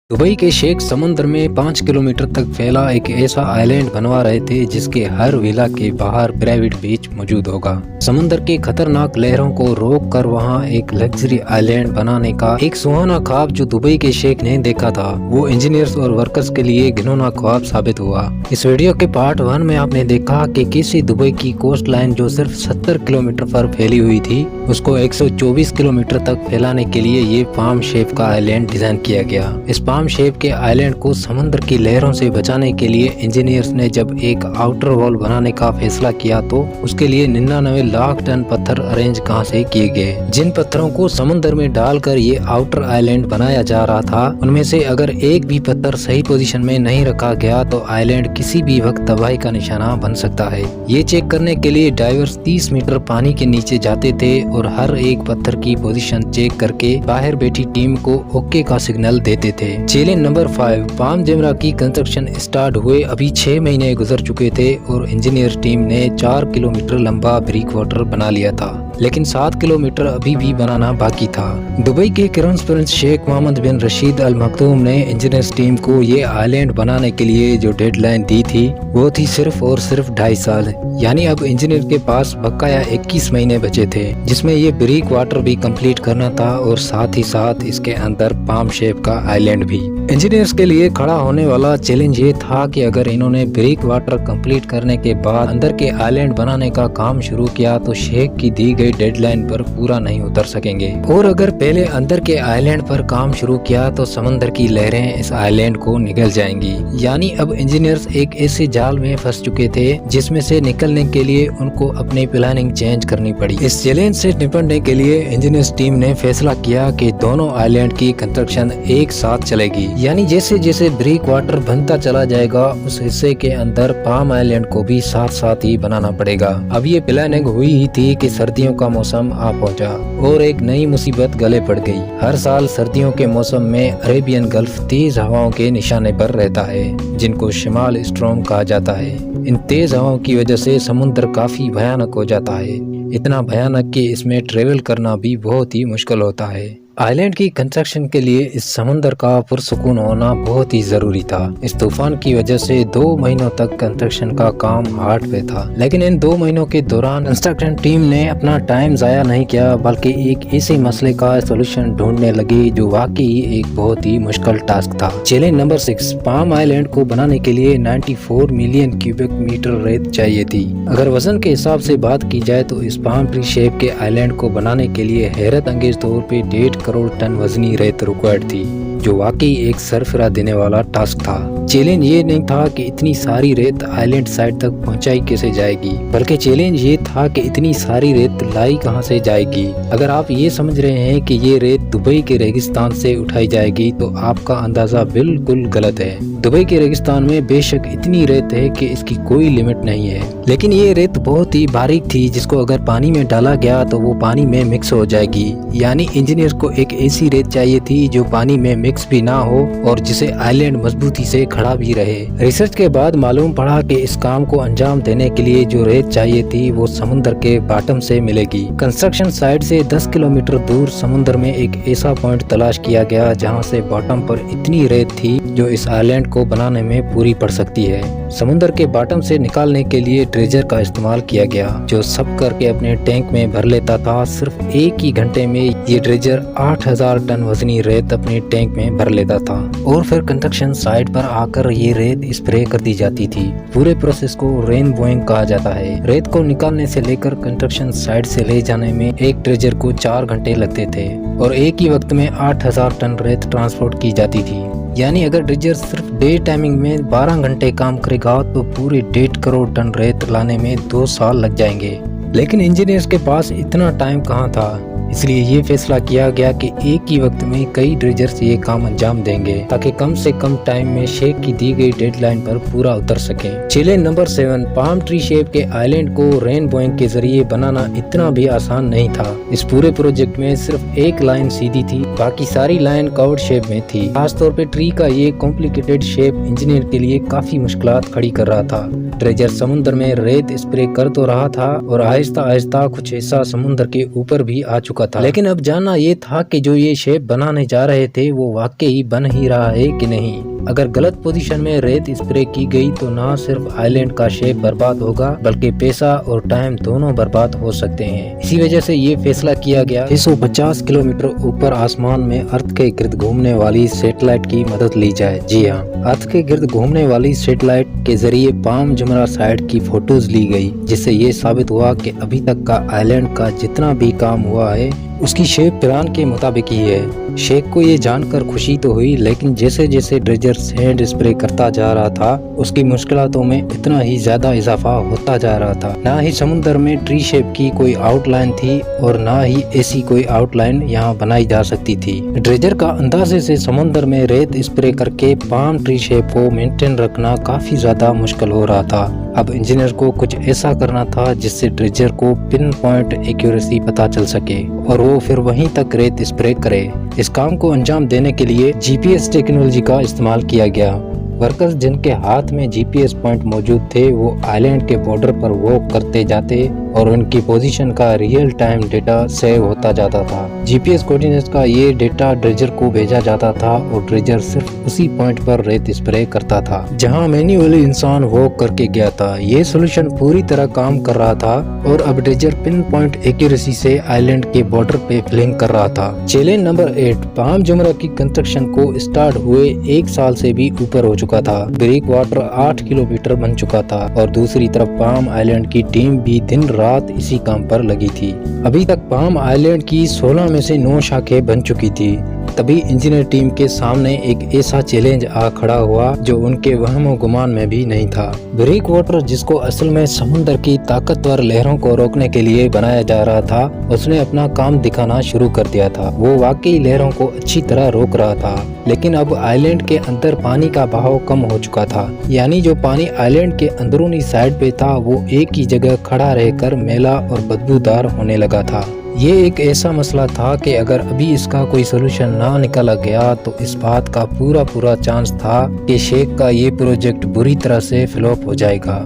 Dubai के शेख समुद्र में 5 किलोमीटर तक फैला एक ऐसा आइलैंड बनवा रहे थे जिसके हर विला के बाहर प्राइवेट बीच मौजूद होगा। समुद्र के खतरनाक लहरों को रोक कर वहाँ एक लग्जरी आइलैंड बनाने का एक सुहाना ख्वाब जो दुबई के शेख ने देखा था, वो इंजीनियर्स और वर्कर्स के लिए घिनौना ख्वाब साबित हुआ। इस वीडियो के पार्ट 1 में आपने देखा कि कैसे दुबई की कोस्ट लाइन जो सिर्फ 70 किलोमीटर पर फैली हुई थी, उसको 124 किलोमीटर तक फैलाने के लिए ये पाम शेप का आइलैंड डिजाइन किया गया। इस पाम शेप के आइलैंड को समुद्र की लहरों से बचाने के लिए इंजीनियर्स ने जब एक आउटर वॉल बनाने का फैसला किया तो उसके लिए 99 लाख टन पत्थर अरेंज कहां से किए गए। जिन पत्थरों को समुद्र में डालकर ये आउटर आइलैंड बनाया जा रहा था, उनमें से अगर एक भी पत्थर सही पोजीशन में नहीं रखा गया तो आइलैंड किसी भी वक्त तबाही का निशाना बन सकता है। ये चेक करने के लिए डाइवर्स 30 मीटर पानी के नीचे जाते थे और हर एक पत्थर की पोजीशन चेक करके बाहर बैठी टीम को ओके का सिग्नल देते थे। चैलेंज नंबर 5, पाम जेमरा की कंस्ट्रक्शन स्टार्ट हुए अभी 6 महीने गुजर चुके थे और इंजीनियर टीम ने 4 किलोमीटर लंबा ब्रिक वाटर बना लिया था, लेकिन 7 किलोमीटर अभी भी बनाना बाकी था। दुबई के क्राउन प्रिंस शेख मोहम्मद बिन रशीद अल मखदूम ने इंजीनियर्स टीम को ये आइलैंड बनाने के लिए जो डेडलाइन दी थी वो थी सिर्फ और सिर्फ 2.5 साल। यानी अब इंजीनियर के पास बकाया 21 महीने बचे थे, जिसमें ये ब्रिक वाटर भी कंप्लीट करना था और साथ ही साथ इसके अंदर पाम शेप का आइलैंड भी। इंजीनियर्स के लिए खड़ा होने वाला चैलेंज ये था कि अगर इन्होंने ब्रिक वाटर कंप्लीट करने के बाद अंदर के आइलैंड बनाने का काम शुरू किया तो शेख की दी गई डेडलाइन पर पूरा नहीं उतर सकेंगे, और अगर पहले अंदर के आइलैंड पर काम शुरू किया तो समंदर की लहरें इस आइलैंड को निगल जाएंगी। यानी अब इंजीनियर्स एक ऐसे जाल में फंस चुके थे जिसमें से निकलने के लिए उनको अपनी प्लानिंग चेंज करनी पड़ी। इस चैलेंज से निपटने के लिए इंजीनियर्स टीम ने फैसला किया कि दोनों आइलैंड की कंस्ट्रक्शन एक साथ चलेगी। यानी जैसे जैसे ब्रिक वाटर बनता चला जाएगा उस हिस्से के अंदर पाम आइलैंड को भी साथ साथ ही बनाना पड़ेगा। अब ये प्लानिंग हुई ही थी कि सर्दियों का मौसम आ पहुंचा और एक नई मुसीबत गले पड़ गई। हर साल सर्दियों के मौसम में अरेबियन गल्फ तेज हवाओं के निशाने पर रहता है, जिनको शिमाल स्ट्रॉम कहा जाता है। इन तेज हवाओं की वजह से समुद्र काफी भयानक हो जाता है, इतना भयानक कि इसमें ट्रेवल करना भी बहुत ही मुश्किल होता है। आइलैंड की कंस्ट्रक्शन के लिए इस समुद्र का पुरसुकून होना बहुत ही जरूरी था। इस तूफान की वजह से 2 महीनों तक कंस्ट्रक्शन का काम हार्ड पे था, लेकिन इन 2 महीनों के दौरान कंस्ट्रक्शन टीम ने अपना टाइम जाया नहीं किया, बल्कि एक ऐसे मसले का सॉल्यूशन ढूंढने लगी जो वाकई एक बहुत ही मुश्किल टास्क था। चैलेंज नंबर 6, पाम आइलैंड को बनाने के लिए 94 मिलियन क्यूबिक मीटर रेत चाहिए थी। अगर वजन के हिसाब से बात की जाए तो इस पाम ट्री शेप के आइलैंड को बनाने के लिए हैरत अंगेज तौर पे 1.5 करोड़ टन वजनी रेत रिक्वायर्ड थी, जो वाकई एक सरफरा देने वाला टास्क था। चैलेंज ये नहीं था कि इतनी सारी रेत आइलैंड साइड तक पहुंचाई कैसे जाएगी, बल्कि चैलेंज ये था कि इतनी सारी रेत लाई कहां से जाएगी। अगर आप ये समझ रहे हैं कि ये रेत दुबई के रेगिस्तान से उठाई जाएगी तो आपका अंदाजा बिल्कुल गलत है। दुबई के रेगिस्तान में बेशक इतनी रेत है कि इसकी कोई लिमिट नहीं है, लेकिन ये रेत बहुत ही बारीक थी जिसको अगर पानी में डाला गया तो वो पानी में मिक्स हो जाएगी। यानी इंजीनियर को एक ऐसी रेत चाहिए थी जो पानी में मिक्स भी ना हो और जिसे आइलैंड मजबूती से खड़ा भी रहे। रिसर्च के बाद मालूम पड़ा कि इस काम को अंजाम देने के लिए जो रेत चाहिए थी वो समुद्र के बॉटम से मिलेगी। कंस्ट्रक्शन साइट से 10 किलोमीटर दूर समुद्र में एक ऐसा पॉइंट तलाश किया गया जहां से बॉटम पर इतनी रेत थी जो इस आइलैंड को बनाने में पूरी पड़ सकती है। समुद्र के बॉटम से निकालने के लिए ड्रेजर का इस्तेमाल किया गया, जो सब करके अपने टैंक में भर लेता था। सिर्फ एक ही घंटे में ये ड्रेजर 8000 टन वजनी रेत अपने टैंक में भर लेता था और फिर कंस्ट्रक्शन साइट पर आकर ये रेत स्प्रे कर दी जाती थी। पूरे प्रोसेस को रेन बोइंग कहा जाता है। रेत को निकालने से लेकर कंस्ट्रक्शन साइट से ले जाने में एक ड्रेजर को 4 घंटे लगते थे और एक ही वक्त में 8000 टन रेत ट्रांसपोर्ट की जाती थी। यानी अगर ड्रेजर सिर्फ डे टाइमिंग में 12 घंटे काम करेगा तो पूरे 1.5 करोड़ टन रेत लाने में 2 साल लग जाएंगे। लेकिन इंजीनियर्स के पास इतना टाइम कहाँ था, इसलिए ये फैसला किया गया कि एक ही वक्त में कई ड्रेजर्स ये काम अंजाम देंगे ताकि कम से कम टाइम में शेख की दी गई डेडलाइन पर पूरा उतर सके। Challenge number 7, palm tree shape के आइलैंड को रेन बोइंग के जरिए बनाना इतना भी आसान नहीं था। इस पूरे प्रोजेक्ट में सिर्फ एक लाइन सीधी थी, बाकी सारी लाइन कर्व्ड शेप में थी। खासतौर पे ट्री का ये कॉम्प्लिकेटेड शेप इंजीनियर के लिए काफी मुश्किलात खड़ी कर रहा था। ड्रेजर समुद्र में रेत स्प्रे कर तो रहा था और आहिस्ता आहिस्ता कुछ हिस्सा समुद्र के ऊपर भी आ चुका चुका था, लेकिन अब जानना ये था कि जो ये शेप बनाने जा रहे थे वो वाकई बन ही रहा है कि नहीं। अगर गलत पोजीशन में रेत स्प्रे की गई तो ना सिर्फ आइलैंड का शेप बर्बाद होगा बल्कि पैसा और टाइम दोनों बर्बाद हो सकते हैं। इसी वजह से ये फैसला किया गया 650 किलोमीटर ऊपर आसमान में अर्थ के गिर्द घूमने वाली सैटेलाइट की मदद ली जाए। जी हाँ, अर्थ के गिर्द घूमने वाली सैटेलाइट के जरिए पाम जुमरा साइड की फोटोज ली गई, जिससे ये साबित हुआ कि अभी तक का आइलैंड का जितना भी काम हुआ है उसकी शेप प्लान के मुताबिक ही है। शेख को ये जानकर खुशी तो हुई, लेकिन जैसे जैसे ड्रेजर सैंड स्प्रे करता जा रहा था उसकी मुश्किलातों में इतना ही ज्यादा इजाफा होता जा रहा था। ना ही समुद्र में ट्री शेप की कोई आउटलाइन थी और ना ही ऐसी कोई आउटलाइन यहाँ बनाई जा सकती थी। ड्रेजर का अंदाजे से समुद्र में रेत स्प्रे करके पाम ट्री शेप को मेंटेन रखना काफी ज्यादा मुश्किल हो रहा था। अब इंजीनियर को कुछ ऐसा करना था जिससे ड्रेजर को पिन पॉइंट एक्यूरेसी पता चल सके और वो फिर वहीं तक रेत स्प्रे करे। इस काम को अंजाम देने के लिए जीपीएस टेक्नोलॉजी का इस्तेमाल किया गया। वर्कर्स जिनके हाथ में जीपीएस पॉइंट मौजूद थे वो आइलैंड के बॉर्डर पर वॉक करते जाते और उनकी पोजीशन का रियल टाइम डेटा सेव होता जाता था। जीपीएस कोऑर्डिनेट्स का ये डेटा ड्रेजर को भेजा जाता था और ड्रेजर सिर्फ उसी पॉइंट पर रेत स्प्रे करता था जहां मैन्युअली इंसान वॉक करके गया था। ये सोल्यूशन पूरी तरह काम कर रहा था और अब ड्रेजर पिन पॉइंट एक्यूरेसी से आइलैंड के बॉर्डर पे फ्लिंग कर रहा था। चैलेंज नंबर 8, पाम जुमरा की कंस्ट्रक्शन को स्टार्ट हुए 1 साल से भी ऊपर हो चुका था। ब्रेक वाटर 8 किलोमीटर बन चुका था और दूसरी तरफ पाम आइलैंड की टीम भी दिन रात इसी काम पर लगी थी। अभी तक पाम आइलैंड की 16 में से 9 शाखें बन चुकी थी। तभी इंजीनियर टीम के सामने एक ऐसा चैलेंज आ खड़ा हुआ जो उनके वहमो गुमान में भी नहीं था। ब्रेक वाटर, जिसको असल में समुद्र की ताकतवर लहरों को रोकने के लिए बनाया जा रहा था, उसने अपना काम दिखाना शुरू कर दिया था। वो वाकई लहरों को अच्छी तरह रोक रहा था, लेकिन अब आइलैंड के अंदर पानी का बहाव कम हो चुका था। यानी जो पानी आइलैंड के अंदरूनी साइड पे था वो एक ही जगह खड़ा रहकर मैला और बदबूदार होने लगा था। ये एक ऐसा मसला था कि अगर अभी इसका कोई सोल्यूशन ना निकाला गया तो इस बात का पूरा चांस था कि शेख का ये प्रोजेक्ट बुरी तरह से फ्लॉप हो जाएगा।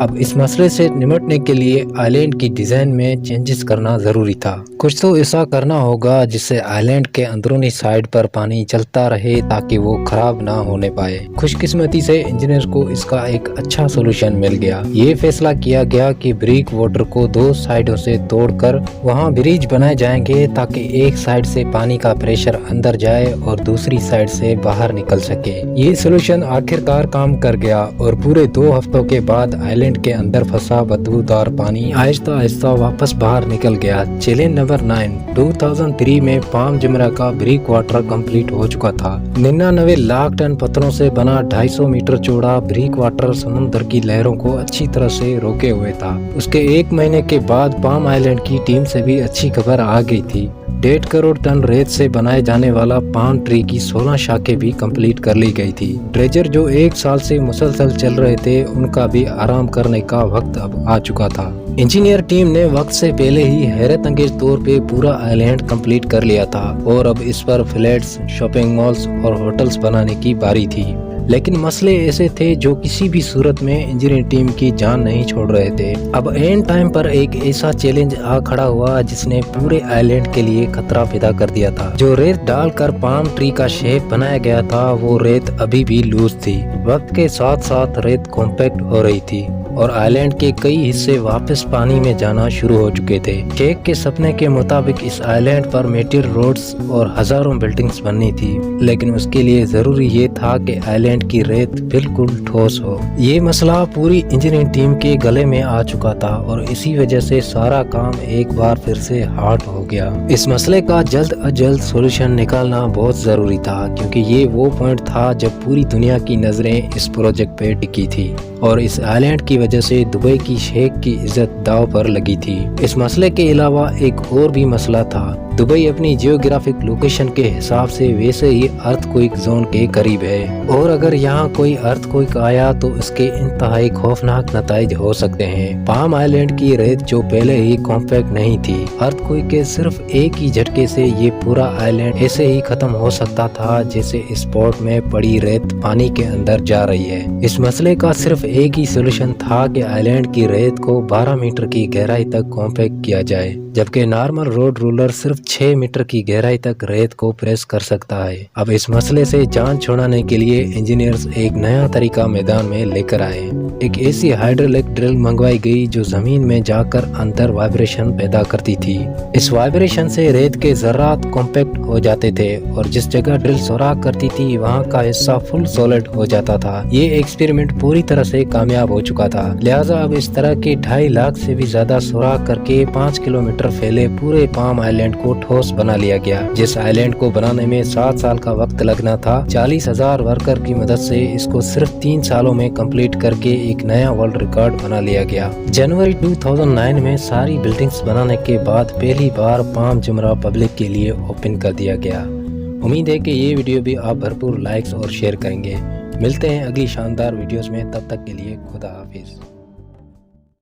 अब इस मसले से निपटने के लिए आइलैंड की डिजाइन में चेंजेस करना जरूरी था। कुछ तो ऐसा करना होगा जिससे आइलैंड के अंदरूनी साइड पर पानी चलता रहे ताकि वो खराब ना होने पाए। खुशकिस्मती से इंजीनियर को इसका एक अच्छा सोल्यूशन मिल गया। ये फैसला किया गया कि ब्रेक वाटर को 2 साइडों से तोड़कर वहाँ ब्रिज बनाए जाएंगे ताकि एक साइड से पानी का प्रेशर अंदर जाए और दूसरी साइड से बाहर निकल सके। ये सोल्यूशन आखिरकार काम कर गया और पूरे 2 हफ्तों के बाद आइलैंड के अंदर फंसा बदबूदार पानी आहिस्ता आहिस्ता वापस बाहर निकल गया। चैलेंज नंबर 9, 2003 में पाम जुमरा का ब्रेक वाटर कंप्लीट हो चुका था। 99 लाख टन पत्थरों से बना 250 मीटर चौड़ा ब्रेक वाटर समुद्र की लहरों को अच्छी तरह से रोके हुए था। उसके 1 महीने के बाद पाम आइलैंड की टीम से भी अच्छी खबर आ गई थी। 1.5 करोड़ टन रेत से बनाए जाने वाला पाम ट्री की 16 शाखें भी कंप्लीट कर ली गई थी। ड्रेजर जो 1 साल से मुसलसल चल रहे थे उनका भी आराम करने का वक्त अब आ चुका था। इंजीनियर टीम ने वक्त से पहले ही हैरत अंगेज तौर पे पूरा आइलैंड कंप्लीट कर लिया था और अब इस पर फ्लैट्स, शॉपिंग मॉल्स और होटल्स बनाने की बारी थी। लेकिन मसले ऐसे थे जो किसी भी सूरत में इंजीनियर टीम की जान नहीं छोड़ रहे थे। अब एंड टाइम पर एक ऐसा चैलेंज आ खड़ा हुआ जिसने पूरे आइलैंड के लिए खतरा पैदा कर दिया था। जो रेत डालकर पाम ट्री का शेप बनाया गया था वो रेत अभी भी लूज थी। वक्त के साथ साथ रेत कॉम्पैक्ट हो रही थी और आइलैंड के कई हिस्से वापस पानी में जाना शुरू हो चुके थे। शेख के सपने के मुताबिक इस आइलैंड पर मेटल रोड्स और हजारों बिल्डिंग्स बननी थी, लेकिन उसके लिए जरूरी ये था कि आइलैंड की रेत बिल्कुल ठोस हो। ये मसला पूरी इंजीनियरिंग टीम के गले में आ चुका था और इसी वजह से सारा काम एक बार फिर से हार्ड हो गया। इस मसले का जल्द अज जल्द सोल्यूशन निकालना बहुत जरूरी था, क्योंकि ये वो पॉइंट था जब पूरी दुनिया की नजरें इस प्रोजेक्ट पे टिकी थी और इस आइलैंड की वजह से दुबई की शेख की इज्जत दांव पर लगी थी। इस मसले के अलावा एक और भी मसला था। दुबई अपनी जियोग्राफिक लोकेशन के हिसाब से वैसे ही अर्थक्वेक जोन के करीब है और अगर यहाँ कोई अर्थक्वेक आया तो इसके इंतहाई खौफनाक नताइज हो सकते हैं। पाम आइलैंड की रेत जो पहले ही कॉम्पैक्ट नहीं थी, अर्थक्वेक के सिर्फ एक ही झटके से ये पूरा आइलैंड ऐसे ही खत्म हो सकता था जैसे स्पॉट में पड़ी रेत पानी के अंदर जा रही है। इस मसले का सिर्फ ایک ہی سولوشن تھا کہ آئلینڈ کی ریت کو 12 میٹر کی گہرائی تک کمپیکٹ کیا جائے، جبکہ نارمل روڈ رولر صرف 6 میٹر کی گہرائی تک ریت کو پریس کر سکتا ہے۔ اب اس مسئلے سے جان چھڑانے کے لیے انجینئرز ایک نیا طریقہ میدان میں لے کر آئے۔ ایک ایسی ہائیڈرولک ڈرل منگوائی گئی جو زمین میں جا کر اندر وائبریشن پیدا کرتی تھی۔ اس وائبریشن سے ریت کے ذرات کمپیکٹ ہو جاتے تھے اور جس جگہ ڈرل سوراخ کرتی تھی وہاں کا حصہ فل سالڈ ہو جاتا تھا۔ یہ ایکسپیریمنٹ پوری طرح سے کامیاب ہو چکا تھا، لہٰذا اب اس طرح کے 2.5 لاکھ سے بھی زیادہ سوراخ کر کے 5 کلومیٹر پھیلے پورے پام آئلینڈ کو ٹھوس بنا لیا گیا۔ جس آئلینڈ کو بنانے میں 7 سال کا وقت لگنا تھا، 40,000 ورکر کی مدد سے اس کو صرف 3 سالوں میں کمپلیٹ کر کے ایک نیا ورلڈ ریکارڈ بنا لیا گیا۔ جنوری 2009 میں ساری بلڈنگز بنانے کے بعد پہلی بار پام جمرہ پبلک کے لیے اوپن کر دیا گیا۔ امید ہے کہ یہ ویڈیو بھی آپ بھرپور لائکس اور شیئر کریں گے۔ ملتے ہیں اگلی شاندار ویڈیوز میں، تب تک کے لیے خدا حافظ۔